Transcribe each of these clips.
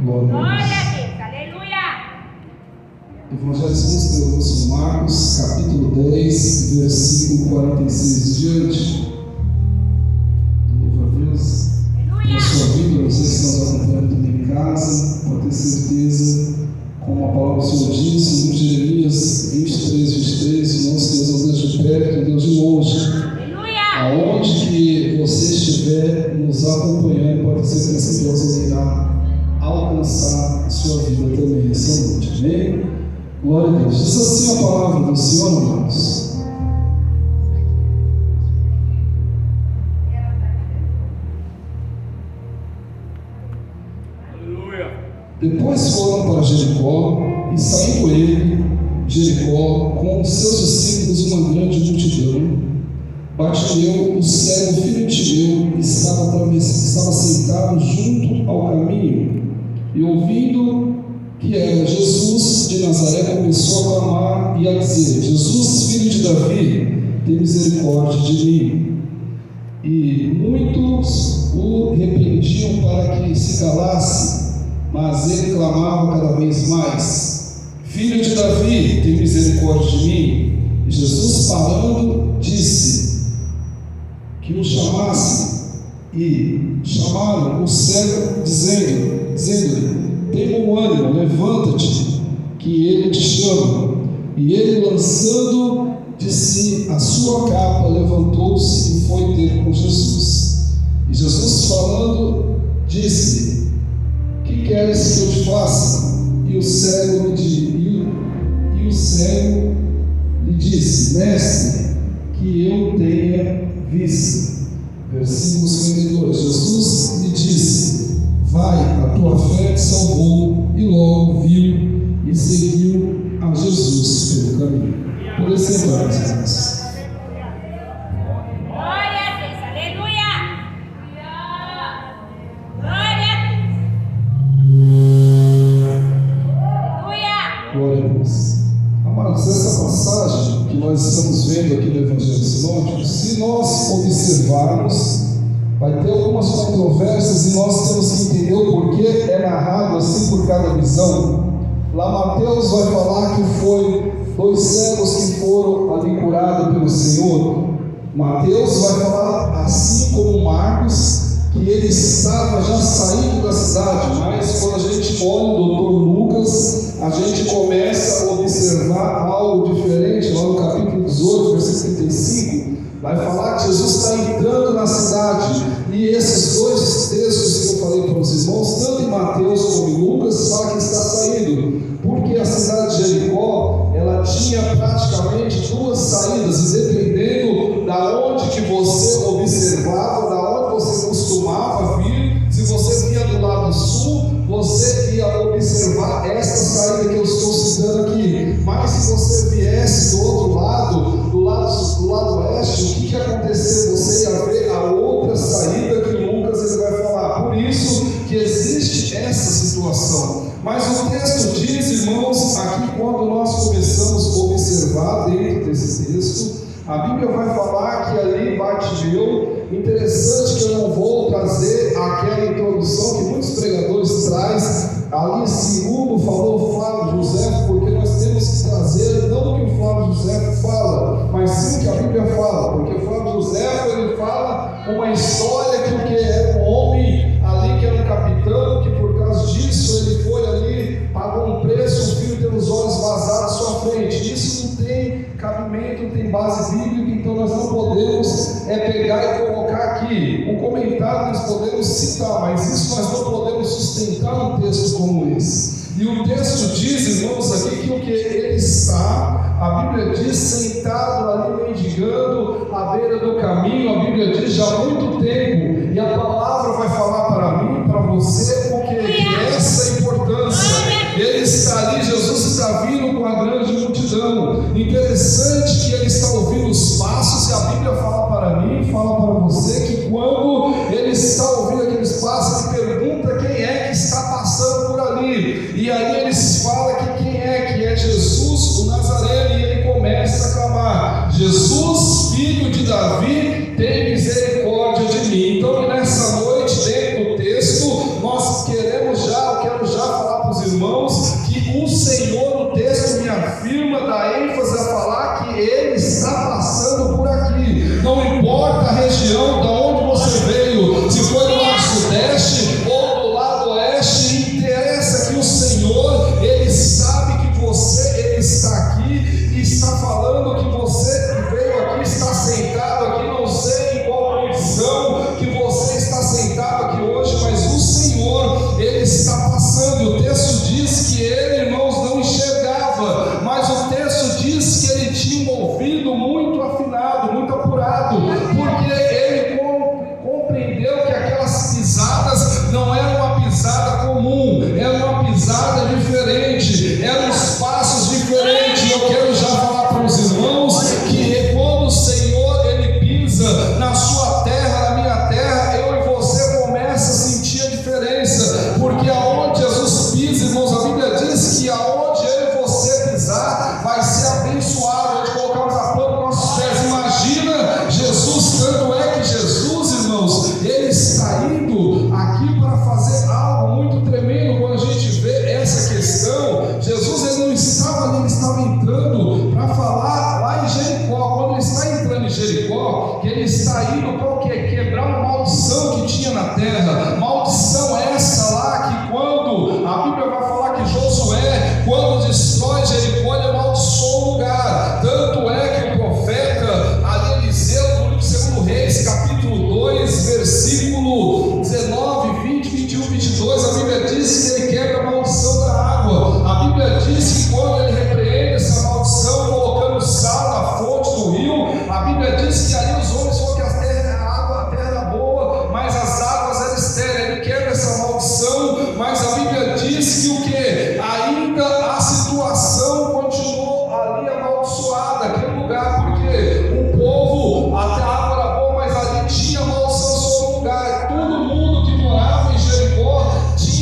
Glória a Deus. Aleluia. Evangelho segundo São Marcos, capítulo 10, versículo 46 diante. Louva a Deus. Na sua vida, vocês que estão acompanhando também em casa, pode ter certeza, como a palavra do Senhor diz, em Jeremias 23, 23, o nosso Deus é um Deus de perto, um Deus de longe. Aonde que você estiver nos acompanhando, pode ter certeza que Deus irá alcançar a sua vida também essa noite. Amém? Glória a Deus. Diz assim a palavra do Senhor, amados. Depois foram para Jericó, e saindo ele, Jericó, com os seus discípulos, uma grande multidão. Bartimeu, o cego filho de Timeu, estava sentado junto ao caminho, e ouvindo que era Jesus de Nazaré, começou a clamar e a dizer: Jesus, filho de Davi, tem misericórdia de mim. E muitos o repreendiam para que se calasse, mas ele clamava cada vez mais: Filho de Davi, tem misericórdia de mim. E Jesus, parando, disse que o chamasse, e chamaram o cego, dizendo-lhe: tem bom ânimo, levanta-te, que ele te chama. E ele, lançando de si a sua capa, levantou-se e foi ter com Jesus. E Jesus, falando, disse: que queres que eu te faça? E o cego lhe disse: Mestre, que eu tenha vista. Versículo 52. Jesus lhe disse: vai, a tua fé te salvou. E logo viu e seguiu a Jesus pelo caminho. Por esse lugar, irmãos. Glória a Deus, aleluia. Glória a Deus. Glória a Deus. Amados, essa passagem que nós estamos vendo aqui no Evangelho Sinótico, se nós observarmos, vai ter algumas controvérsias e nós temos que entender o porquê é narrado assim por cada visão. Lá Mateus vai falar que foi 2 cegos que foram ali curados pelo Senhor. Mateus vai falar, assim como Marcos, que ele estava já saindo da cidade, mas quando a gente olha o doutor Lucas, a gente começa a observar algo diferente. Lá no capítulo 18, versículo 35, vai falar que Jesus está entrando na cidade. E esses 2 textos que eu falei para os irmãos, tanto em Mateus como em Lucas, fala que está saindo, porque a cidade de Jericó, ela tinha praticamente 2 saídas, e dependendo da onde que você observava, da onde você costumava vir, se você vinha do lado sul, você ia observar essa saída que eu estou citando aqui. Mas se você viesse do outro lado, do lado oeste, o que aconteceu? Você ia ver a outra saída que Lucas ele vai falar. Por isso que existe essa situação. Mas o texto diz, irmãos, aqui quando nós começamos a observar dentro desse texto, a Bíblia vai falar que ali Bartimeu, interessante que eu não vou trazer aquela introdução que muitos pregadores trazem, ali segundo falou Flávio José, porque nós temos que trazer não o que o Flávio José fala, mas sim o que a Bíblia fala, porque Flávio José ele fala uma história que o que é um homem ali que era um capitão, que por causa disso ele foi ali, pagou um preço, o filho teve os olhos vazados à sua frente. Isso não tem cabimento, não tem base bíblica, então nós não podemos pegar e colocar aqui. Um comentário nós podemos citar, mas isso nós não podemos sustentar um texto como esse. E o texto diz, irmãos, aqui que o que ele está, a Bíblia diz, sentado ali mendigando à beira do caminho, a Bíblia diz já há muito tempo, e a palavra vai falar para mim, para você, porque essa importância. Ele está ali, Jesus está vindo com a grande multidão. Interessante que ele está ouvindo os passos, e a Bíblia fala para mim, fala para você, que quando ele está ouvindo aqueles passos, ele pergunta quem é que está passando por ali. E aí eles falam que quem é, que é Jesus, o Nazareno, e ele começa a clamar: Jesus, filho de Davi, tem misericórdia de mim. Então nessa noite, dentro do texto, nós não era uma pisada comum, era uma pisada diferente, eram os passos diferentes. Eu quero já falar para os irmãos que quando o Senhor ele pisa na sua terra, na minha terra, eu e você começa a sentir a diferença, porque aonde Jesus pisa, irmãos, a Bíblia diz que aonde eu e você pisar vai ser abençoado, onde colocarmos a planta dos nossos pés. Imagina Jesus, tanto é que Jesus, irmãos, ele está indo aqui para fazer algo muito tremendo. Quando a gente vê essa questão, Jesus ele não estava ali, ele estava entrando para falar lá em Jericó. Quando ele está entrando em Jericó, que ele está indo para o quê? Quebrar uma maldição que tinha na terra. Maldição essa lá que quando a Bíblia vai falar que Josué, quando destrói Jericó, ele amaldiçoou o lugar. Tanto é que o profeta ali, Eliseu, no livro de 2 Reis, capítulo 2, versículo 19, 20, 21, 22, a Bíblia diz que ele quebra a maldição da água. A Bíblia diz que quando ele repreende essa maldição, colocando sal na fonte do rio, a Bíblia diz que ali os homens falam que a terra era boa, mas as águas eram estéreis. Ele quebra essa maldição, mas a Bíblia diz que o que? Ainda a situação continuou ali amaldiçoada, aquele lugar, porque o povo, até a água era boa, mas ali tinha maldição sobre o lugar. Todo mundo que morava em Jericó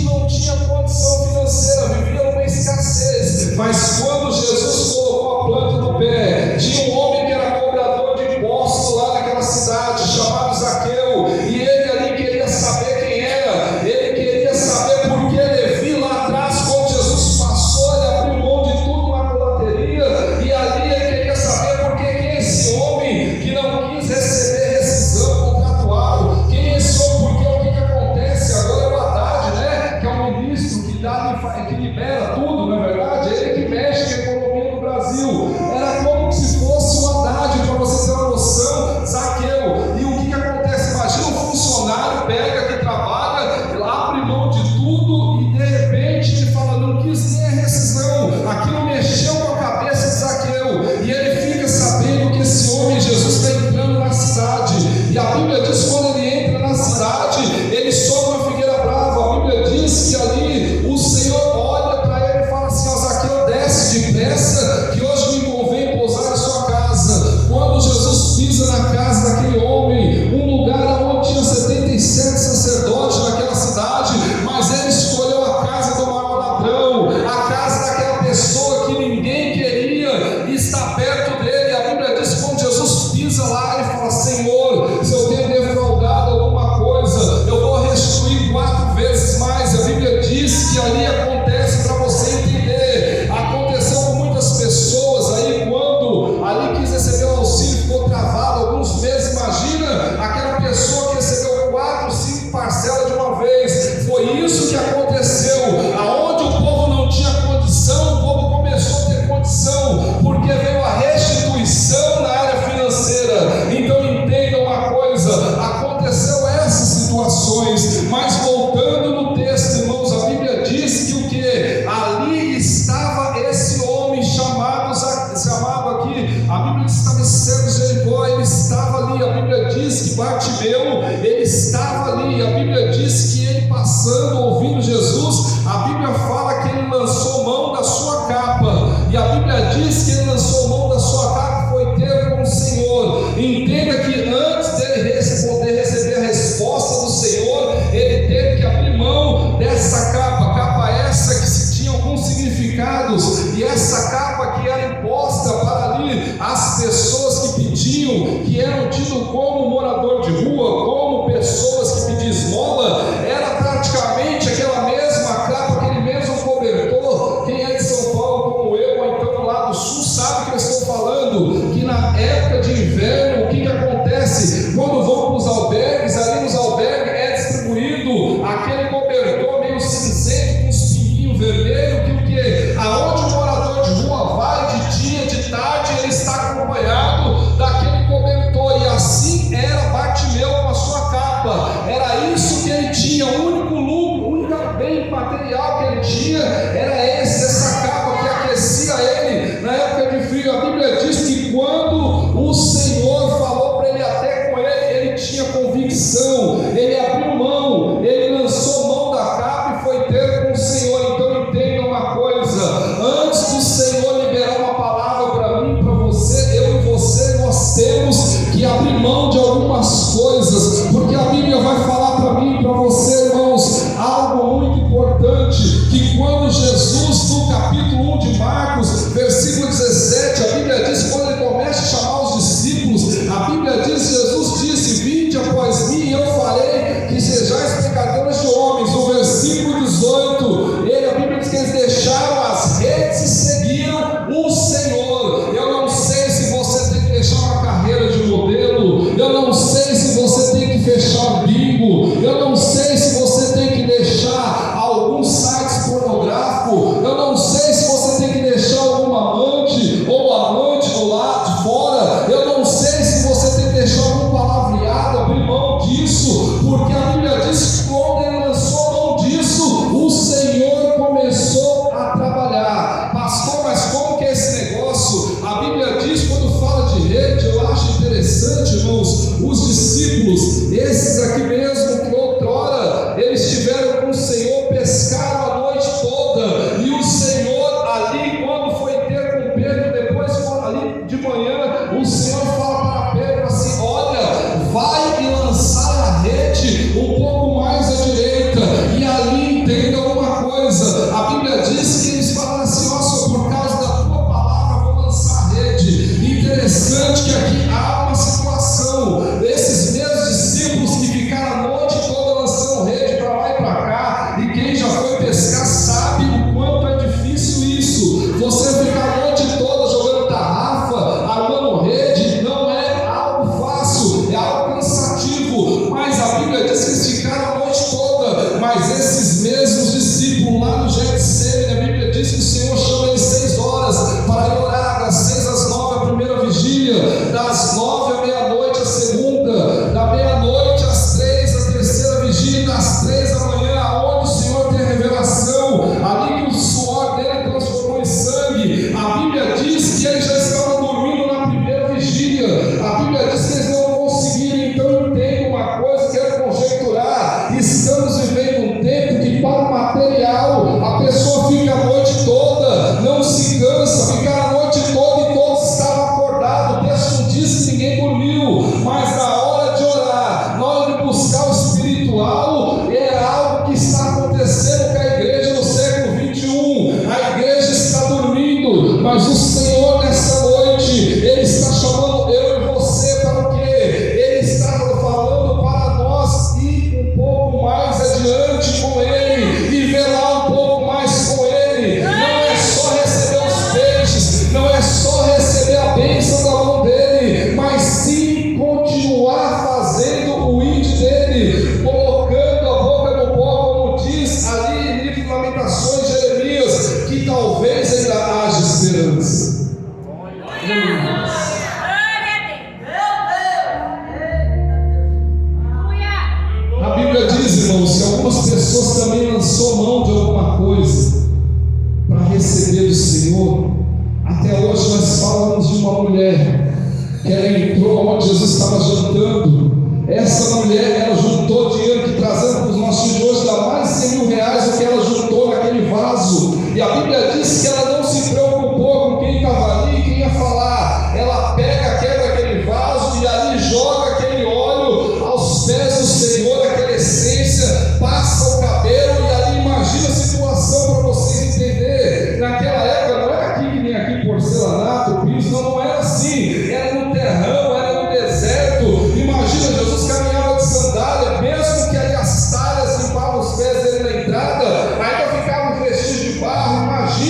não tinha condição financeira, vivia numa escassez. Mas quando Jesus colocou a planta do pé, tinha um homem que era cobrador de impostos lá naquela cidade, chamado Zaqueu, e ele ali queria saber quem era, ele queria saber por que Levi lá atrás, quando Jesus passou, ele abriu mão de tudo na colateria, e ali ele queria saber por que quem é esse homem que não quis receber rescisão contratual, quem é esse homem, porque o que acontece agora é o Haddad, né? Que é um ministro que libera tudo, na verdade, ele que mexe com a economia do Brasil. Era como se fosse um Haddad, para você ter uma noção, Zaqueu. E o que acontece? Imagina um funcionário pega que trabalha, abre mão de tudo e de repente ele fala, não quis nem a rescisão. Aquilo mexeu com a cabeça de Zaqueu e ele fica sabendo que esse homem, Jesus, está entrando na cidade. E a Bíblia diz que quando ele entra na cidade, ele sobe uma figueira brava. A Bíblia diz que ali o Senhor olha para ele e fala assim, ó Zaqueu, desce depressa, que hoje me convém pousar em sua casa. Quando Jesus pisa na casa daquele homem, um lugar onde tinha 77 sacerdotes naquela cidade, mas ele escolheu a casa do maior ladrão, a casa daquela pessoa que ninguém queria estar perto dele. A Bíblia diz que quando Jesus pisa lá, ele fala, Senhor, se eu tenho defraudado alguma coisa, eu vou restituir 4 vezes mais. A Bíblia diz que ali acontece, para você entender, aconteceu com muitas pessoas aí, quando ali quis receber o auxílio, ficou travado alguns meses. Imagina aquela pessoa que recebeu 4, 5 parcelas de uma vez. Foi isso que aconteceu. Aonde o povo não tinha condição, o povo começou a ter condição, porque veio a restituição na área financeira. Então entenda uma coisa, aconteceu essas situações, mas voltando no texto, irmãos, a Bíblia diz que o que? Ali estava esse homem chamado aqui, a Bíblia diz que estava em Cerro de Jericó, ele estava ali. A Bíblia diz que Bartimeu, ele estava ali. A Bíblia diz que ele passando, ouvindo Jesus, a Bíblia fala que ele lançou mão da sua capa, e a Bíblia diz que ele lançou mão da sua capa, foi ter com o Senhor. Entenda que antes dele poder receber a resposta do Senhor, ele teve que abrir mão que quando Jesus, no capítulo 1 de Marcos, versículo 17, a Bíblia diz, quando ele começa a chamar os discípulos, a Bíblia diz, Jesus disse: vinde após mim e eu farei que sejais pecadores de homens. No versículo 18, a Bíblia diz que eles deixaram as redes e seguiram o Senhor. Eu não sei se você tem que deixar uma carreira de modelo, eu não sei se você tem que fechar o bingo, eu não sei se você tem que deixar alguns sites pornográficos, eu não sei se você tem que deixar alguma amante ou amante do lado de fora, eu não sei se você tem que deixar algum palavreado, abrir mão disso, porque a Bíblia diz que quando ele lançou mão disso, o Senhor começou a trabalhar. Pastor, mas como que é esse negócio? A Bíblia diz, quando fala de rede, eu acho interessante, irmãos, os discípulos, esses aqui mesmo, que outrora eles estiveram com o Senhor, pescaram a noite toda, e o Senhor ali, quando foi ter com Pedro, depois ali de manhã, o Senhor fala para Pedro assim: olha, vai e lançar a rede um pouco mais à direita, e ali entenda uma coisa, a Bíblia diz que eles falam assim: ó, Senhor, por causa da tua palavra vou lançar a rede. Interessante que aqui há uma situação, esses mesmos discípulos que ficaram a noite toda lançando rede para lá e para cá, e quem já foi pescar sabe o quanto é difícil isso. Você ficar a noite toda jogando tarrafa, armando rede, não é algo fácil, é algo cansativo, mas a Bíblia diz que eles ficaram a noite toda. Mas esses mesmos discípulos lá no Getsemane, a Bíblia diz que o Senhor chama eles 6 horas para ir orar, das 6 às 9 a primeira vigília, das 9 à meia-noite a segunda, da meia-noite às 3 a terceira vigília, e das 3 da manhã, aonde o Senhor tem a revelação, ali que o suor dele transformou em sangue. A Bíblia diz que eles já estavam dormindo na primeira vigília, a Bíblia diz que eles não conseguiram. Então entenda uma coisa, quero conjecturar: estamos vivendo um tempo que para o material a pessoa fica a noite toda, não se cansa, ficar a noite toda, e todos estavam acordados. O texto não diz que ninguém dormiu, mas na hora de orar, na hora de buscar o espiritual, é algo que está acontecendo com a igreja no século 21. A igreja está dormindo, mas o Senhor nessa noite, Ele está chamando eu e você para o quê? Ele está falando para nós ir um pouco mais adiante com Ele e velar um pouco mais com Ele. Não é só receber os peixes, não é só receber a bênção da mão dEle, mas sim continuar fazendo o id dEle, colocando a boca no pó, como diz ali em livro de Lamentações, Jeremias, que talvez ainda haja esperança. A Bíblia diz, irmãos, que algumas pessoas também lançou mão de alguma coisa para receber do Senhor. Até hoje nós falamos de uma mulher que ela entrou onde Jesus estava jantando. Essa mulher, ela juntou dinheiro que, trazendo para os nossos dias de hoje, dá mais de 100 mil reais o que ela juntou naquele vaso. E a Bíblia diz que ela não se preocupou com quem estava ali e quem ia falar. Ela pega, quebra aquele vaso e ali joga aquele óleo aos pés do Senhor, aquela essência, passa o cabelo, e ali imagina a situação para vocês entenderem. Naquela época não era aqui que nem aqui, porcelanato, piso, não era assim, era no terrão, era no deserto. Imagina, Jesus caminhava de sandália, mesmo que ali as talhas limpavam os pés dele na entrada, ainda ficava um vestígio de barro. Imagina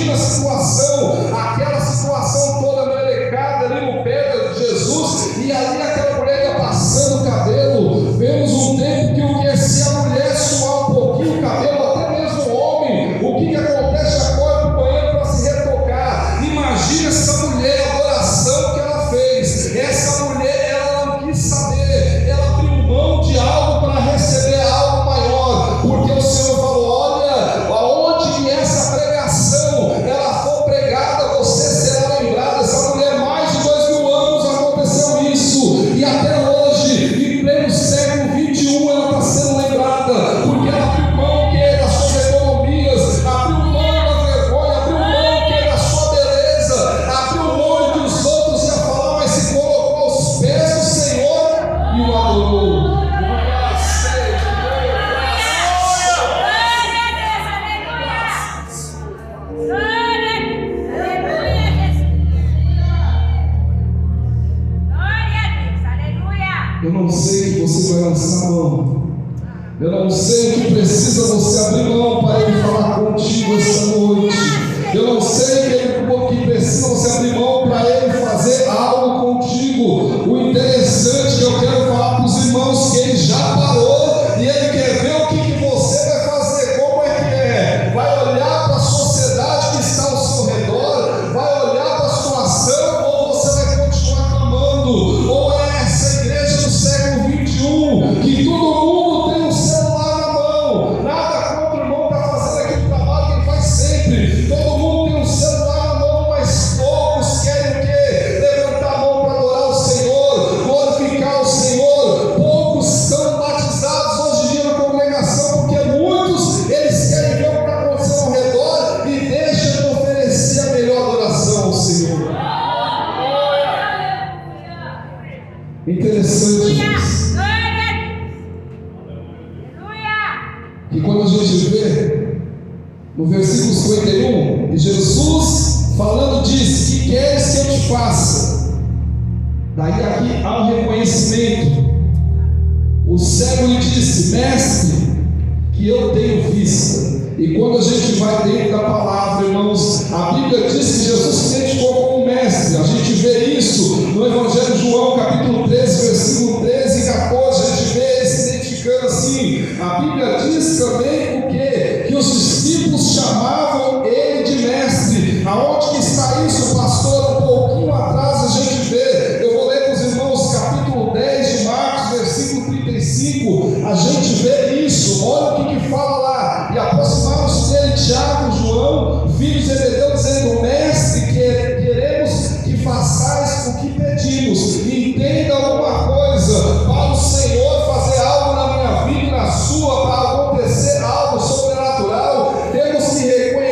Eu não sei o que precisa você abrir mão para Ele falar contigo esta noite. Eu não sei o que precisa você abrir mão para Ele fazer algo contigo. O interessante é que eu quero falar para os irmãos que Ele já parou e Ele quer ver o que você vai fazer. Como é que é? Vai olhar para a sociedade que está ao seu redor? Vai olhar para a situação? Ou você vai continuar clamando? Ou é essa igreja do século 21 que todo mundo tem um celular na mão? Nada contra o irmão que está fazendo aquele trabalho que ele faz sempre. Todo mundo tem um celular na mão, mas poucos querem o quê? Levantar a mão para adorar o Senhor, glorificar o Senhor. Poucos são batizados hoje em dia na congregação, porque muitos eles querem ver o que está acontecendo ao redor e deixam de oferecer a melhor adoração ao Senhor. Interessante isso. E quando a gente vê no versículo 51, e Jesus falando diz: que queres que eu te faça? Daí aqui há um reconhecimento. O cego lhe disse: mestre, que eu tenho vista. E quando a gente vai dentro da palavra, irmãos, a Bíblia diz que Jesus se identificou como mestre. A gente vê isso no Evangelho de João, capítulo 13, versículo 13 e 14. A gente vê ele se identificando assim. A Bíblia diz também o quê? Que os discípulos chamavam ele de mestre. Aonde que está isso, pastor? Um pouquinho atrás a gente vê. Eu vou ler com os irmãos capítulo 10 de Marcos, versículo 35. A gente vê isso. Olha o que fala lá. E aproximaram-se dele Tiago e João, filhos de Zebedeu, dizendo: mestre, queremos que façais o que pedimos. Entenda uma coisa: para o Senhor fazer algo na minha vida e na sua, para acontecer algo sobrenatural, temos que reconhecer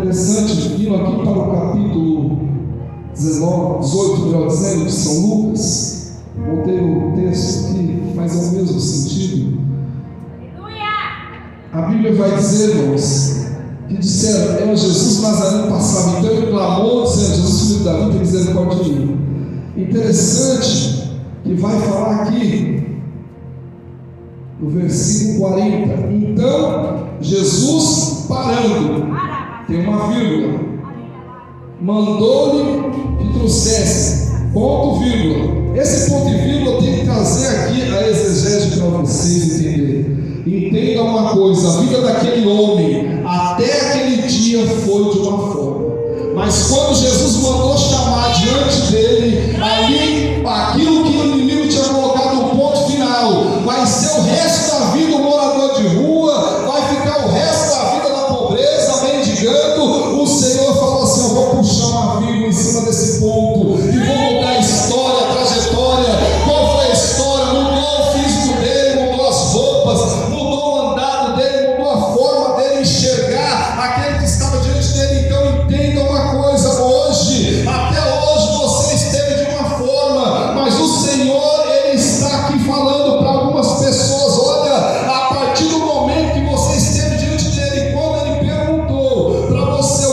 interessante, indo aqui para o capítulo 18, melhor dizendo, de São Lucas. Botei o texto aqui, mas é o mesmo sentido. A Bíblia vai dizer, irmãos, que disseram: era Jesus Nazareno passava, então ele clamou, dizendo: Jesus, filho de Davi, tem misericórdia de mim. Interessante que vai falar aqui no versículo 40. Então Jesus, parando, tem uma vírgula, mandou-lhe que trouxesse, ponto, vírgula. Esse ponto e vírgula tem que trazer aqui a exegese para vocês entenderem. Entenda uma coisa: a vida daquele homem, até